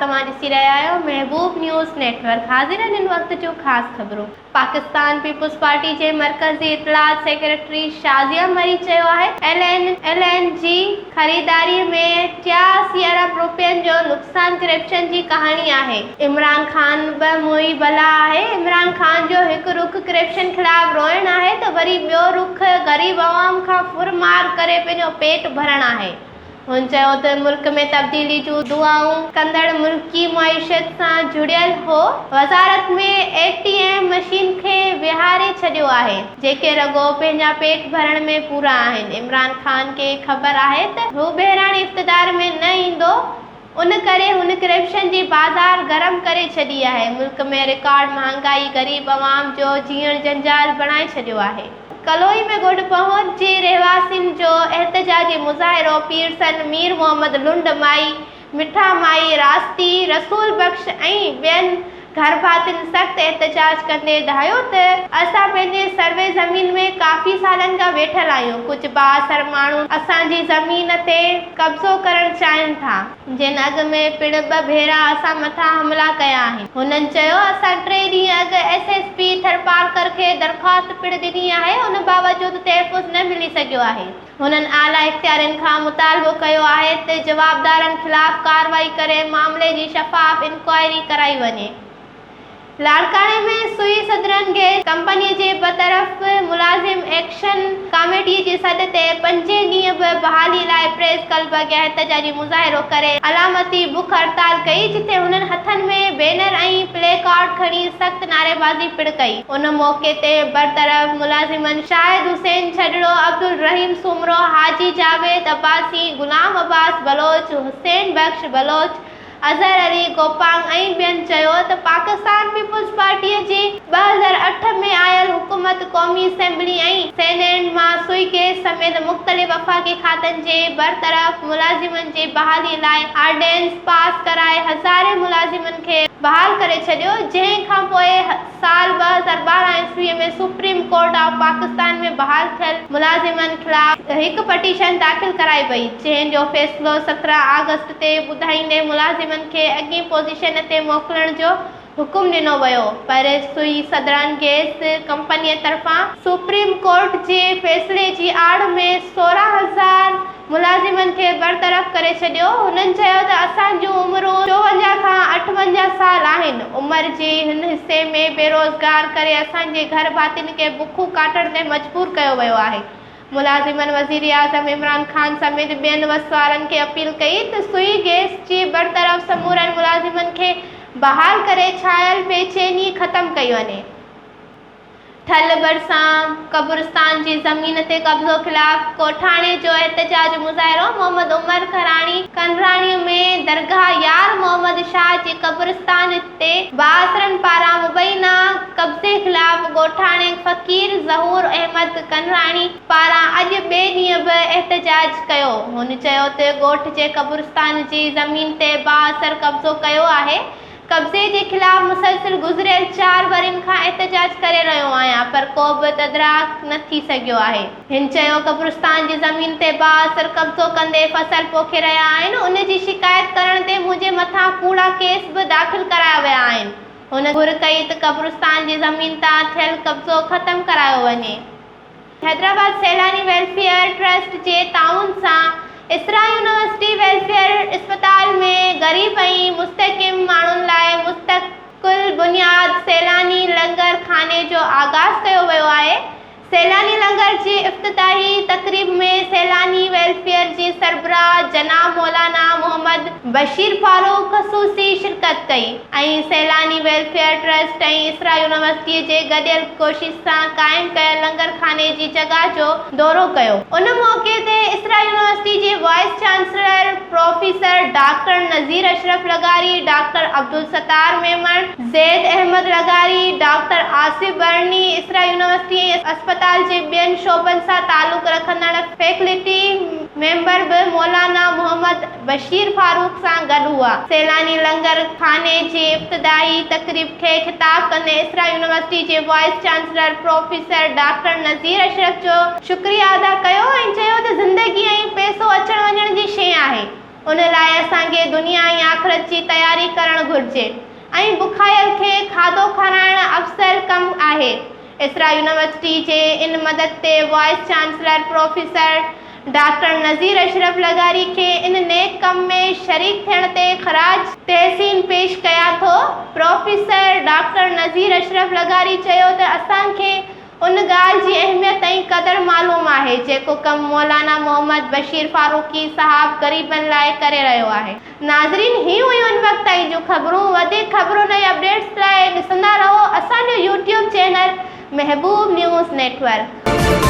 तमाम ॾिसी रहिया आहियो महबूब न्यूज़ नेटवर्क। हाज़िर आहिनि इन वक़्त जो ख़ासि ख़बरूं। पाकिस्तान पीपुल्स पार्टी जे मरकज़ी इत्तलात सेक्रेटरी शाज़िया मरी चयो आहे LNG ख़रीदारी में 83 अरब रुपयनि जो नुक़सान करप्शन जी कहाणी आहे। इमरान ख़ान बि मुई भला आहे। इमरान ख़ान जो हिकु रुख करप्शन ख़िलाफ़ रोइण आहे त वरी ॿियो रुख ग़रीब अवाम खां फुरमार करे पंहिंजो पेट भरणु आहे। हुन चयो त मुल्क में तब्दीली जूं दुआऊं कंदड़ मुल्की मईशत सां जुड़ियल हो। वज़ारत में ATM मशीन खे विहारे छॾियो आहे जेके रगो पंहिंजा पेट भरण में पूरा आहिनि। इमरान ख़ान खे ख़बर आहे त हू बहिराणे इक़्तिदार में न ईंदो, उन करे हुन करप्शन जी बाज़ार गरम करे छॾी आहे। मुल्क में रिकॉर्ड महांगाई गरीब अवाम जो जीअण जंजाल बणाए छॾियो आहे। कलोई में गुड पहुंच जे रहवासियुनि जो एहतजाजी मुज़ाहिरो पीरसन मीर मोहम्मद लुंड माई मिठा माई रास्ती रसूल बख्श ऐं ॿियनि घर भातियुनि सख़्त एहतजाज कंदे ॿुधायो त असां पंहिंजे सर्वे ज़मीन में काफ़ी सालनि खां वेठल आहियूं। कुझु बाअसर माण्हू असांजी ज़मीन ते कब्ज़ो करणु चाहिनि था, जिन अॻु में पिण 2 भेरा असां मथां हमला कया आहिनि। हुननि चयो असां 3 ॾींहं अॻु SSP थरपारकर खे दरख़्वास्त पिण ॾिनी आहे, उन बावजूदि तहफ़ुज़ न मिली सघियो आहे। हुननि आला इख़्तियारनि खां मुतालबो कयो आहे त जवाबदारनि ख़िलाफ़ कार्रवाई करे मामले जी शफ़ाफ़ इंक्वायरी कराई वञे। लाड़काने में सुई सदरन गैस कंपनी जे बतरफ़ मुलाज़िम एक्शन कमेटी जी सॾ ते 5 ॾींहं बि बहाली लाइ प्रेस क्लब अॻियां एहतजाजी मुज़ाहिरो करे अलामती बुख हड़ताल कई, जिथे हुननि हथनि में बैनर ऐं प्ले कार्ड खणी सख़्त नारेबाज़ी पिण कई। उन मौक़े ते बरतरफ़ मुलाज़िमनि शाहिद हुसैन छॾड़ो, अब्दुल रहीम सुमरो, हाजी जावेद अब्बासी, गुलाम अब्बास बलोच, हुसैन बख्श बलोच, अज़हर अली गोपांग ऐं ॿियनि चयो त पाकिस्तान पीपुल्स पार्टीअ जी 2008 में आयल हुकूमत क़ौमी असेंबली ऐं सेनेट मां सुई गैस समेत मुख़्तलिफ़ वफ़ाक़ी खातनि जे बरतरफ़ मुलाज़िमनि जी बहाली लाइ ऑर्डिनेंस पास कराए हज़ारे मुलाज़िमनि खे बहाल करे छॾियो, जंहिं खां पोइ साल 2012 ईस्वीअ में सुप्रीम कोर्ट ऑफ पाकिस्तान में बहाल थियल मुलाज़िमनि ख़िलाफ़ हिकु पटिशन दाख़िल कराई वई, जंहिं जो फ़ैसिलो 17 अगस्त ते ॿुधाईंदे मुलाज़िमनि खे अॻी पोज़ीशन ते मोकिलण जो हुकुम ॾिनो वियो। पर सुई सदरन गैस कंपनीअ तरफ़ां सुप्रीम कोर्ट जे फ़ैसिले जी आड़ में 16,000 मुलाज़िमनि खे बरतरफ़ करे छॾियो। हुननि चयो त असांजूं उमिरूं 54 खां 58 साल आहिनि। उमिरि जे हिन हिसे में बेरोज़गार करे असांजे घर भातियुनि खे बुखूं काटण ते मजबूर कयो वियो आहे। मुलाज़िमनि वज़ीर आज़म इमरान ख़ान समेत ॿियनि वसवारनि खे अपील कई त सुई गैस जी बरतरफ़ समूरनि मुलाज़िमनि खे बहाल करे छायल बेचैनी ख़त्म कई वञे। ठल भरिसां कब्रिस्तान जी ज़मीन ते कब्ज़ो ख़िलाफ़ कोठाणे जो एहतजाज मुज़ाहिरो मोहम्मद उमर कंडराणी में दरगाह यार मोहम्मद शाह जे कब्रिस्तान ते बाअसरनि पारां मुबैना कब्ज़े ख़िलाफ़ ॻोठाणे फ़क़ीर ज़हूर अहमद कंडराणी पारां अॼु ॿिए ॾींहं बि एहतजाज कयो। हुन चयो त ॻोठ जे कब्रिस्तान जी ज़मीन ते बाअसर कब्ज़ो कयो आहे। कब्ज़े जे ख़िलाफ़ मुसलसिल गुज़िरियल 4 वरियुनि खां एहतजाज करे रहियो आहियां, पर को बि तदराक न थी सघियो आहे। हिन चयो कब्रिस्तान जी ज़मीन ते बाअसर कब्ज़ो कंदे फसल पोखे रहिया आहिनि। उन जी शिकायत करण ते मुंहिंजे मथां कूड़ा केस बि दाख़िल कराया विया आहिनि। हुन घुर कई त कब्रिस्तान जी ज़मीन तां थियल कब्ज़ो ख़त्म करायो वञे। हैदराबाद सैलानी वेलफेयर ट्रस्ट जे ताउन सां इसरा यूनिवर्सिटी वेलफेयर अस्पताल में गरीब ऐं मुस्तकिम माण्हुनि लाइ मुस्तक़िल बुनियाद सैलानी लंगर खाने जो आगाज़ कयो वियो आहे। सैलानी लंगर जी इफ़्तिताही तक़रीब में सैलानी वेलफेयर जी सरबराह जनाब मौलाना मोहम्मद बशीर फारूक ख़ुसूसी शिरकत कई ऐं सैलानी वेलफेयर ट्रस्ट ऐं इसरा यूनिवर्सिटी जे गॾियल कोशिश सां क़ाइमु कयल लंगर खाने जी जॻह जो दौरो कयो। उन मौक़े ते इसरा यूनिवर्सिटी जे वाइस चांसलर प्रोफेसर डॉक्टर नज़ीर अशरफ लगारी, डॉक्टर अब्दुल सत्तार मेमन, ज़ैद अहमद लगारी, डॉक्टर आसिफ बरनी, इसरा यूनिवर्सिटी अस्पताल जे ॿियनि शोबनि सां तालुक़ रखंदड़ फैकल्टी मेंबर बि मौलाना मोहम्मद बशीर फारूक सां गॾु हुआ। सैलानी लंगर खाने जी इब्तिदाई तक़रीब खे ख़िताब कंदे इसरा यूनिवर्सिटी जे वाइस चांसलर प्रोफेसर डॉक्टर नज़ीर अशरफ जो शुक्रिया अदा कयो ऐं चयो त ज़िंदगी ऐं पैसो अचण वञण जी शइ आहे। उन लाइ असांखे दुनिया ऐं आख़िरत जी तयारी करणु घुर्जे ऐं बुखायल खे खाधो खाराइण अफ़सर कमु आहे। इसरा यूनिवर्सिटी जे इन मदद ते वाइस चांसलर प्रोफेसर डॉक्टर नज़ीर अशरफ लगारी खे इन नेक कम में शरीक थियण ते ख़राज तहसीन पेश कया थो। प्रोफेसर डॉक्टर नज़ीर अशरफ लगारी चयो त असांखे उन ॻाल्हि जी अहमियत ऐं क़दुरु मालूम आहे जेको कमु मौलाना मोहम्मद बशीर फारूकी साहब ग़रीबनि लाइ करे रहियो आहे। नाज़रीन, ही हुयूं इन वक़्त ताईं जूं ख़बरूं। वधीक ख़बरुनि ऐं अपडेट्स लाइ ॾिसंदा रहो असांजो YouTube चैनल महबूब न्यूज़ नेटवर्क।